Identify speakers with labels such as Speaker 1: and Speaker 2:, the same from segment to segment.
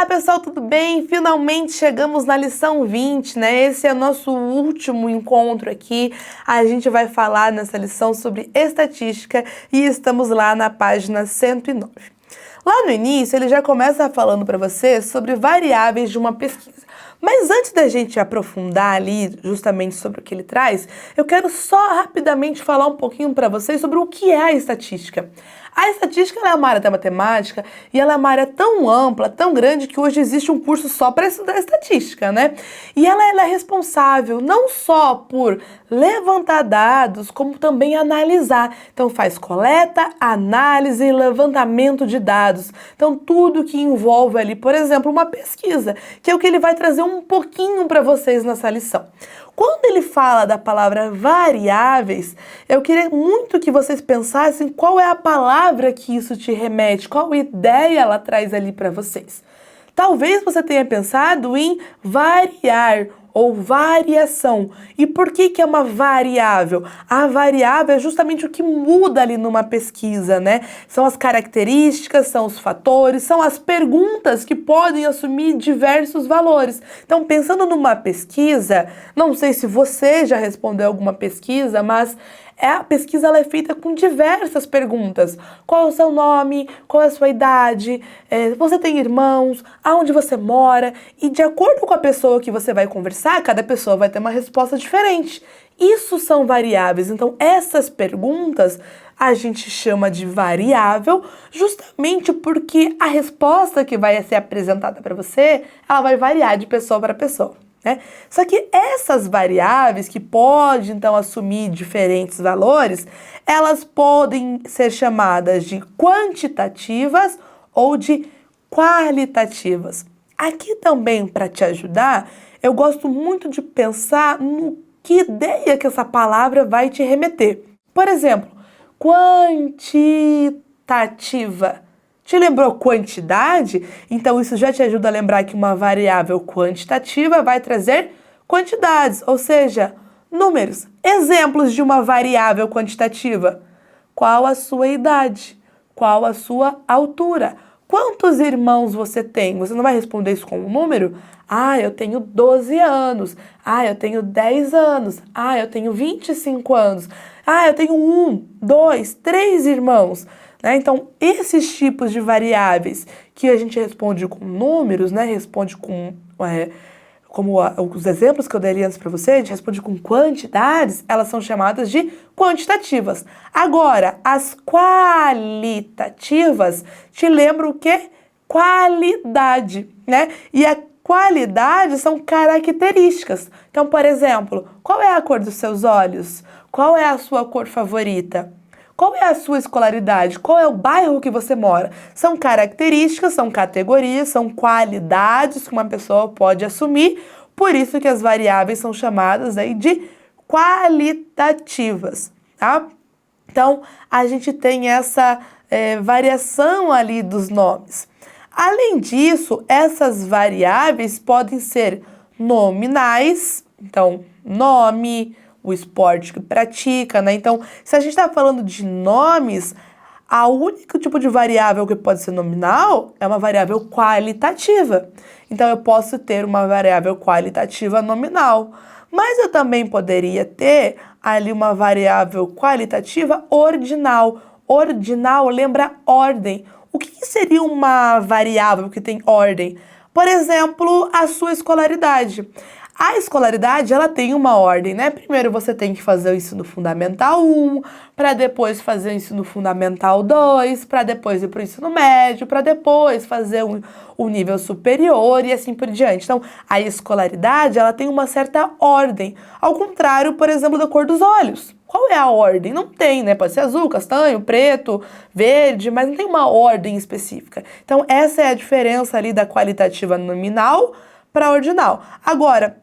Speaker 1: pessoal, tudo bem? Finalmente chegamos na lição 20, né? Esse é o nosso último encontro aqui. A gente vai falar nessa lição sobre estatística e estamos lá na página 109. Lá no início, ele já começa falando para você sobre variáveis de uma pesquisa. Mas antes da gente aprofundar ali justamente sobre o que ele traz, eu quero só rapidamente falar um pouquinho para vocês sobre o que é a estatística. A estatística ela é uma área da matemática e ela é uma área tão ampla, tão grande, que hoje existe um curso só para estudar estatística, né? E ela é responsável não só por levantar dados, como também analisar. Então faz coleta, análise e levantamento de dados. Então tudo que envolve ali, por exemplo, uma pesquisa, que é o que ele vai trazer um pouquinho para vocês nessa lição. Quando ele fala da palavra variáveis, eu queria muito que vocês pensassem qual é a palavra que isso te remete, qual ideia ela traz ali para vocês. Talvez você tenha pensado em variar ou variação. E por que é uma variável? A variável é justamente o que muda ali numa pesquisa, né? São as características, são os fatores, são as perguntas que podem assumir diversos valores. Então, pensando numa pesquisa, não sei se você já respondeu alguma pesquisa, mas a pesquisa ela é feita com diversas perguntas. Qual é o seu nome? Qual é a sua idade? Você tem irmãos? Aonde você mora? E de acordo com a pessoa que você vai conversar, cada pessoa vai ter uma resposta diferente. Isso são variáveis. Então, essas perguntas a gente chama de variável justamente porque a resposta que vai ser apresentada para você, ela vai variar de pessoa para pessoa. Só que essas variáveis que podem então assumir diferentes valores, elas podem ser chamadas de quantitativas ou de qualitativas. Aqui também, para te ajudar, eu gosto muito de pensar no que ideia que essa palavra vai te remeter. Por exemplo, quantitativa. Te lembrou quantidade? Então isso já te ajuda a lembrar que uma variável quantitativa vai trazer quantidades, ou seja, números. Exemplos de uma variável quantitativa. Qual a sua idade? Qual a sua altura? Quantos irmãos você tem? Você não vai responder isso com um número? Eu tenho 12 anos. Eu tenho 10 anos. Eu tenho 25 anos. Eu tenho 1, 2, 3 irmãos. Então, esses tipos de variáveis que a gente responde com números, responde com, como os exemplos que eu dei antes para você, a gente responde com quantidades, elas são chamadas de quantitativas. Agora, as qualitativas te lembram o quê? Qualidade, E a qualidade são características. Então, por exemplo, qual é a cor dos seus olhos? Qual é a sua cor favorita? Qual é a sua escolaridade? Qual é o bairro que você mora? São características, são categorias, são qualidades que uma pessoa pode assumir, por isso que as variáveis são chamadas aí de qualitativas, tá? Então, a gente tem essa variação ali dos nomes. Além disso, essas variáveis podem ser nominais, então, nome, o esporte que pratica, Então, se a gente está falando de nomes, o único tipo de variável que pode ser nominal é uma variável qualitativa. Então, eu posso ter uma variável qualitativa nominal, mas eu também poderia ter ali uma variável qualitativa ordinal. Ordinal lembra ordem. O que seria uma variável que tem ordem? Por exemplo, a sua escolaridade. A escolaridade, ela tem uma ordem, Primeiro você tem que fazer o ensino fundamental 1, para depois fazer o ensino fundamental 2, para depois ir para o ensino médio, para depois fazer o nível superior e assim por diante. Então, a escolaridade, ela tem uma certa ordem. Ao contrário, por exemplo, da cor dos olhos. Qual é a ordem? Não tem, Pode ser azul, castanho, preto, verde, mas não tem uma ordem específica. Então, essa é a diferença ali da qualitativa nominal para ordinal. Agora,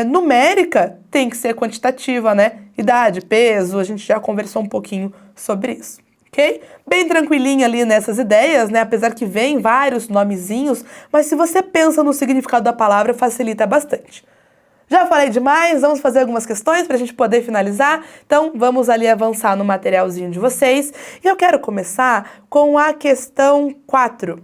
Speaker 1: numérica tem que ser quantitativa, Idade, peso, a gente já conversou um pouquinho sobre isso, ok? Bem tranquilinha ali nessas ideias, Apesar que vem vários nomezinhos, mas se você pensa no significado da palavra, facilita bastante. Já falei demais, vamos fazer algumas questões para a gente poder finalizar? Então, vamos ali avançar no materialzinho de vocês. E eu quero começar com a questão 4.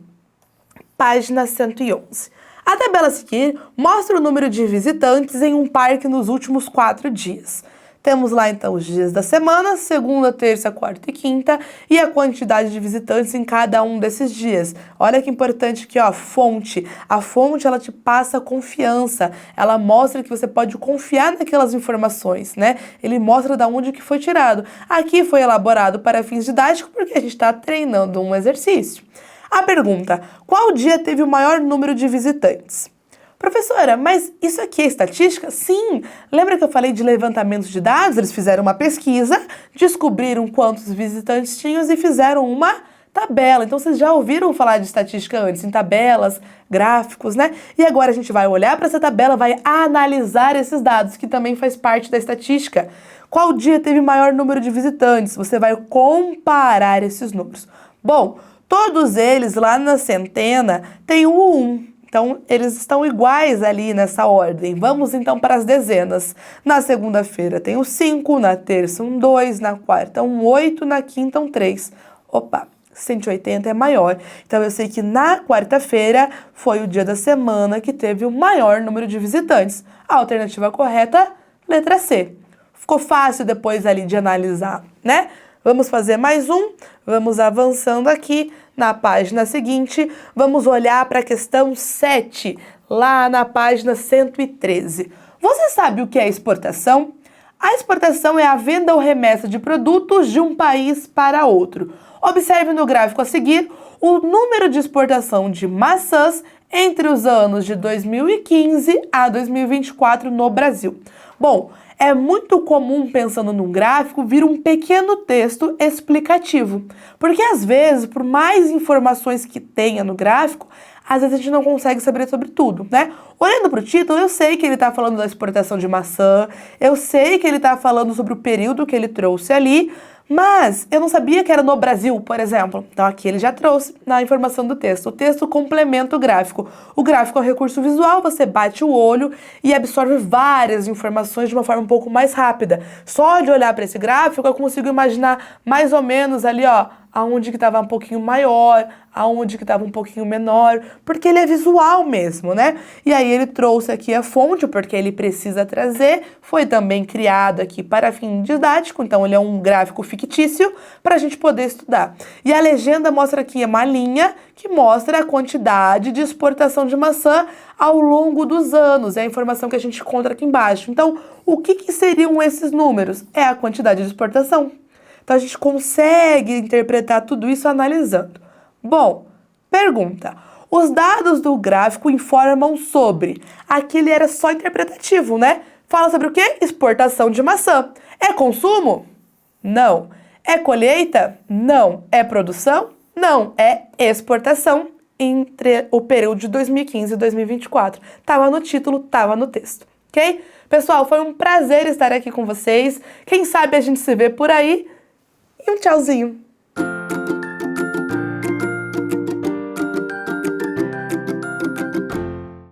Speaker 1: página 111. A tabela a seguir mostra o número de visitantes em um parque nos últimos 4 dias. Temos lá então os dias da semana, segunda, terça, quarta e quinta, e a quantidade de visitantes em cada um desses dias. Olha que importante aqui, ó, fonte. A fonte, ela te passa confiança, ela mostra que você pode confiar naquelas informações, né? Ele mostra de onde que foi tirado. Aqui foi elaborado para fins didáticos porque a gente está treinando um exercício. A pergunta: qual dia teve o maior número de visitantes? Professora, mas isso aqui é estatística? Sim! Lembra que eu falei de levantamento de dados? Eles fizeram uma pesquisa, descobriram quantos visitantes tinham e fizeram uma tabela. Então, vocês já ouviram falar de estatística antes, em tabelas, gráficos, né? E agora a gente vai olhar para essa tabela, vai analisar esses dados, que também faz parte da estatística. Qual dia teve maior número de visitantes? Você vai comparar esses números. Bom, todos eles lá na centena têm o 1. Então, eles estão iguais ali nessa ordem. Vamos então para as dezenas. Na segunda-feira tem o 5, na terça um 2, na quarta um 8, na quinta um 3. Opa, 180 é maior. Então, eu sei que na quarta-feira foi o dia da semana que teve o maior número de visitantes. A alternativa correta, letra C. Ficou fácil depois ali de analisar, né? Vamos fazer mais um, vamos avançando aqui na página seguinte, vamos olhar para a questão 7, lá na página 113. Você sabe o que é exportação? A exportação é a venda ou remessa de produtos de um país para outro. Observe no gráfico a seguir o número de exportação de maçãs entre os anos de 2015 a 2024 no Brasil. Bom, é muito comum, pensando num gráfico, vir um pequeno texto explicativo. Porque às vezes, por mais informações que tenha no gráfico, às vezes a gente não consegue saber sobre tudo, né? Olhando para o título, eu sei que ele está falando da exportação de maçã, eu sei que ele está falando sobre o período que ele trouxe ali, mas eu não sabia que era no Brasil, por exemplo. Então aqui ele já trouxe na informação do texto. O texto complementa o gráfico. O gráfico é um recurso visual, você bate o olho e absorve várias informações de uma forma um pouco mais rápida. Só de olhar para esse gráfico eu consigo imaginar mais ou menos ali, ó, aonde que estava um pouquinho maior, aonde que estava um pouquinho menor, porque ele é visual mesmo, né? E aí ele trouxe aqui a fonte, porque ele precisa trazer, foi também criado aqui para fim didático, então ele é um gráfico fictício para a gente poder estudar. E a legenda mostra aqui uma linha que mostra a quantidade de exportação de maçã ao longo dos anos, é a informação que a gente encontra aqui embaixo. Então, o que seriam esses números? É a quantidade de exportação. Então, a gente consegue interpretar tudo isso analisando. Bom, pergunta. Os dados do gráfico informam sobre... Aqui ele era só interpretativo, né? Fala sobre o quê? Exportação de maçã. É consumo? Não. É colheita? Não. É produção? Não. É exportação entre o período de 2015 e 2024. Tava no título, tava no texto, ok? Pessoal, foi um prazer estar aqui com vocês. Quem sabe a gente se vê por aí. E um tchauzinho!